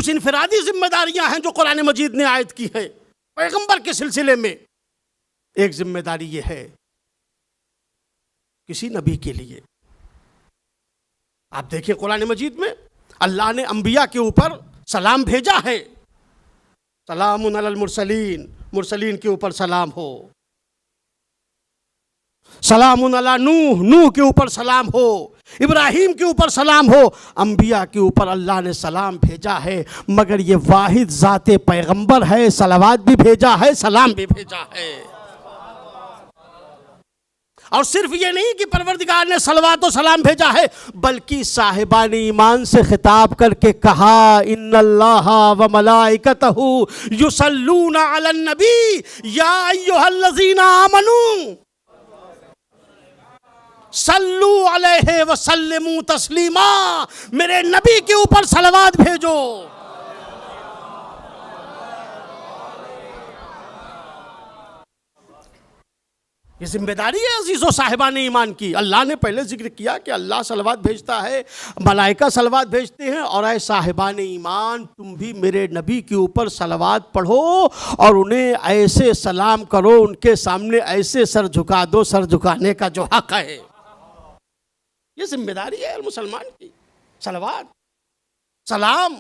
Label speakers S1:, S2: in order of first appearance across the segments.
S1: کچھ انفرادی ذمہ داریاں ہیں جو قرآن مجید نے عائد کی ہے پیغمبر کے سلسلے میں۔ ایک ذمہ داری یہ ہے کسی نبی کے لیے، آپ دیکھیں قرآن مجید میں اللہ نے انبیاء کے اوپر سلام بھیجا ہے، سلام علی المرسلین، مرسلین کے اوپر سلام ہو، سلام علی نوح، نوح کے اوپر سلام ہو، ابراہیم کے اوپر سلام ہو، انبیاء کے اوپر اللہ نے سلام بھیجا ہے، مگر یہ واحد ذات پیغمبر ہے، صلوات بھی بھیجا ہے، سلام بھی بھیجا ہے۔ اور صرف یہ نہیں کہ پروردگار نے صلوات و سلام بھیجا ہے، بلکہ صاحبان ایمان سے خطاب کر کے کہا ان اللہ و ملائکتہ یصلون علی النبی یا ایھا الذین آمنوا صلو علیہ وسلموا تسلیما، میرے نبی کے اوپر صلوات بھیجو۔ یہ ذمہ داری ہے عزیزو صاحبان ایمان کی۔ اللہ نے پہلے ذکر کیا کہ اللہ صلوات بھیجتا ہے، ملائکہ صلوات بھیجتے ہیں، اور اے صاحبان ایمان تم بھی میرے نبی کے اوپر صلوات پڑھو اور انہیں ایسے سلام کرو، ان کے سامنے ایسے سر جھکا دو، سر جھکانے کا جو حق ہے۔ یہ ذمہ داری ہے مسلمان کی، صلوات، سلام۔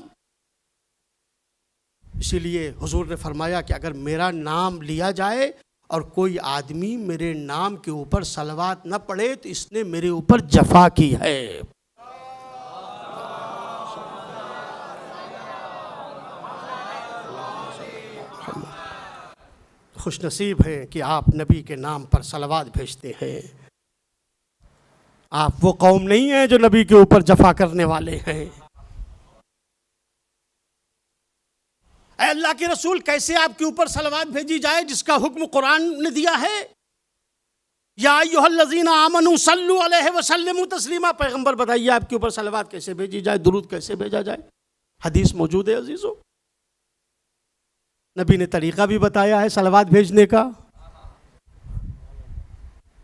S1: اسی لیے حضور نے فرمایا کہ اگر میرا نام لیا جائے اور کوئی آدمی میرے نام کے اوپر صلوات نہ پڑھے تو اس نے میرے اوپر جفا کی ہے۔ خوش نصیب ہیں کہ آپ نبی کے نام پر صلوات بھیجتے ہیں۔ آپ وہ قوم نہیں ہیں جو نبی کے اوپر جفا کرنے والے ہیں۔ اے اللہ کے رسول، کیسے آپ کے اوپر صلوات بھیجی جائے جس کا حکم قرآن نے دیا ہے؟ یا ایھا الذین آمنوا صلوا علیہ وسلموا تسلیما، پیغمبر بتائیے آپ کے اوپر صلوات کیسے بھیجی جائے، درود کیسے بھیجا جائے؟ حدیث موجود ہے عزیزو، نبی نے طریقہ بھی بتایا ہے صلوات بھیجنے کا۔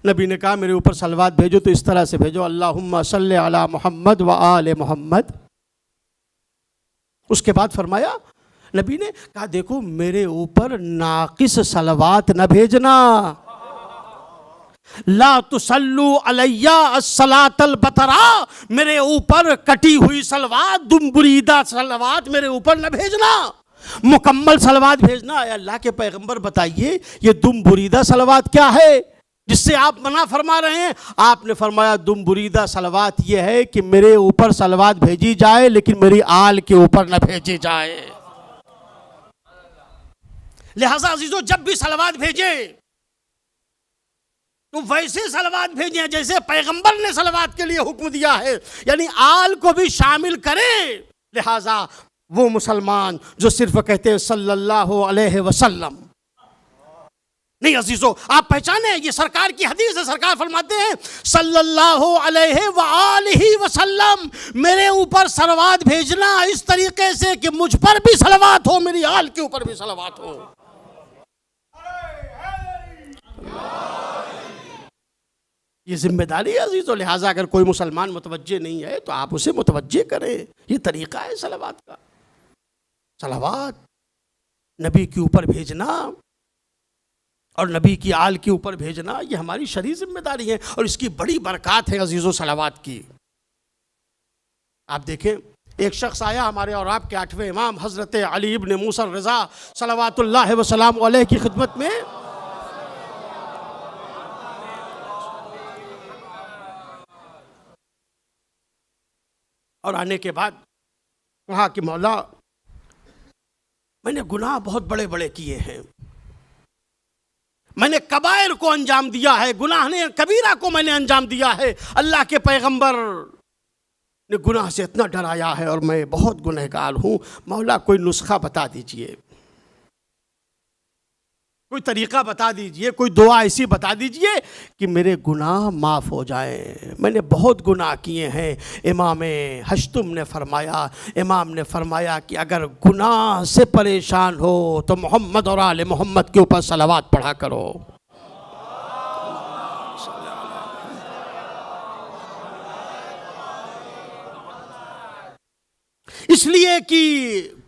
S1: نبی نے کہا میرے اوپر صلوات بھیجو تو اس طرح سے بھیجو اللہم صلی علی محمد و آل محمد۔ اس کے بعد فرمایا، نبی نے کہا دیکھو میرے اوپر ناقص صلوات نہ بھیجنا، لا تصلو علی الصلاۃ البترا، میرے اوپر کٹی ہوئی صلوات، دم بریدہ صلوات میرے اوپر نہ بھیجنا، مکمل صلوات بھیجنا۔ اے اللہ کے پیغمبر بتائیے یہ دم بریدہ صلوات کیا ہے جس سے آپ منع فرما رہے ہیں؟ آپ نے فرمایا دم بریدہ صلوات یہ ہے کہ میرے اوپر صلوات بھیجی جائے لیکن میری آل کے اوپر نہ بھیجی جائے۔ لہٰذا عزیزو جب بھی صلوات بھیجیں تو ویسے صلوات بھیجیں جیسے پیغمبر نے صلوات کے لیے حکم دیا ہے، یعنی آل کو بھی شامل کریں۔ لہٰذا وہ مسلمان جو صرف کہتے ہیں صلی اللہ علیہ وسلم، نہیں عزیزو، آپ پہچانے یہ سرکار کی حدیث ہے، سرکار فرماتے ہیں صلی اللہ علیہ وآلہ وسلم، میرے اوپر صلوات بھیجنا اس طریقے سے کہ مجھ پر بھی صلوات ہو، میری آل کے اوپر بھی صلوات ہو۔ یہ ذمہ داری ہے عزیزو، لہٰذا اگر کوئی مسلمان متوجہ نہیں ہے تو آپ اسے متوجہ کریں۔ یہ طریقہ ہے صلوات کا، صلوات نبی کے اوپر بھیجنا اور نبی کی آل کے اوپر بھیجنا یہ ہماری شرعی ذمہ داری ہے، اور اس کی بڑی برکات ہے عزیزو صلوات کی۔ آپ دیکھیں ایک شخص آیا ہمارے اور آپ کے 8ویں امام حضرت علی ابن موسیٰ الرضا صلوات اللہ وسلام علیہ کی خدمت میں، اور آنے کے بعد کہا کہ مولا میں نے گناہ بہت بڑے بڑے کیے ہیں، میں نے کبائر کو انجام دیا ہے، گناہ نے کبیرہ کو میں نے انجام دیا ہے، اللہ کے پیغمبر نے گناہ سے اتنا ڈرایا ہے اور میں بہت گنہگار ہوں، مولا کوئی نسخہ بتا دیجئے، کوئی طریقہ بتا دیجئے، کوئی دعا ایسی بتا دیجئے کہ میرے گناہ معاف ہو جائیں، میں نے بہت گناہ کیے ہیں۔ امام حشتم نے فرمایا کہ اگر گناہ سے پریشان ہو تو محمد اور آل محمد کے اوپر صلوات پڑھا کرو۔ اس لیے کہ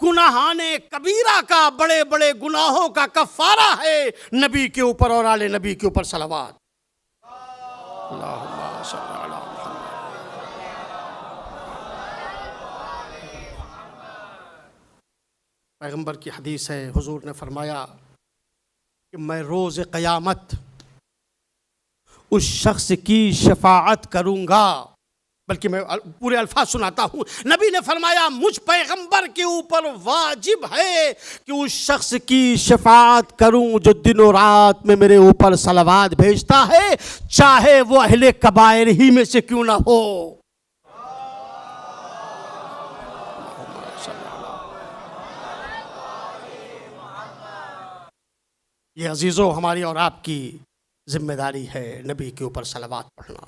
S1: گناہان کبیرہ کا، بڑے بڑے گناہوں کا کفارہ ہے نبی کے اوپر اور آل نبی کے اوپر صلوات۔ اللہم صلی علی محمد۔ پیغمبر کی حدیث ہے، حضور نے فرمایا کہ میں روز قیامت اس شخص کی شفاعت کروں گا، بلکہ میں پورے الفاظ سناتا ہوں۔ نبی نے فرمایا مجھ پیغمبر کے اوپر واجب ہے کہ اس شخص کی شفاعت کروں جو دن و رات میں میرے اوپر صلوات بھیجتا ہے، چاہے وہ اہل کبائر ہی میں سے کیوں نہ ہو۔ یہ عزیزو ہماری اور آپ کی ذمہ داری ہے نبی کے اوپر صلوات پڑھنا۔